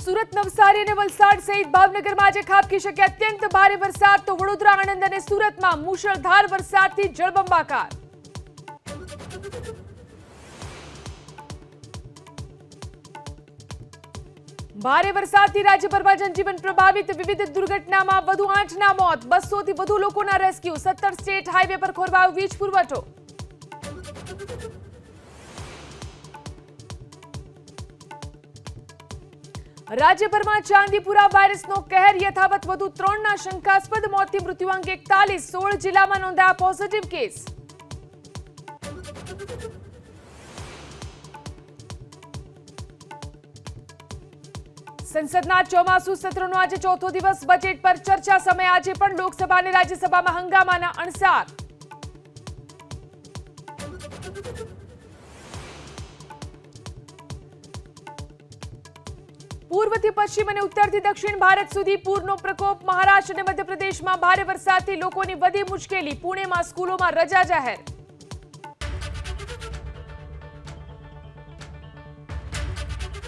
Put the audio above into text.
સુરત, નવસારી અને વલસાડ સહિત ભાવનગરમાં આજે ખાબકી શકે અત્યંત ભારે વરસાદ, તો વડોદરા, આણંદ અને સુરતમાં મુશળધાર વરસાદથી જળબંબાકાર. ભારે વરસાદથી રાજ્યભરમાં જનજીવન પ્રભાવિત, વિવિધ દુર્ઘટનામાં વધુ 8ના મોત, 200 થી વધુ લોકોના રેસ્ક્યુ, 17 સ્ટેટ હાઈવે પર ખોરવાયો વીજ પુરવઠો. રાજ્યભરમાં ચાંદીપુરા વાયરસનો કહેર યથાવત, વધુ 3ના શંકાસ્પદ મોતથી મૃત્યુઆંક 41, 16 જિલ્લામાં નોંધાયા પોઝિટિવ કેસ. સંસદના ચોમાસુ સત્રનો આજે ચોથો દિવસ, બજેટ પર ચર્ચા સમયે આજે પણ લોકસભા અને રાજ્યસભામાં હંગામાના અણસાર. પૂર્વથી પશ્ચિમ અને ઉત્તરથી દક્ષિણ ભારત સુધી પૂરનો પ્રકોપ, મહારાષ્ટ્ર અને મધ્યપ્રદેશમાં ભારે વરસાદથી લોકોની વધી મુશ્કેલી, પુણેમાં સ્કૂલોમાં રજા જાહેર.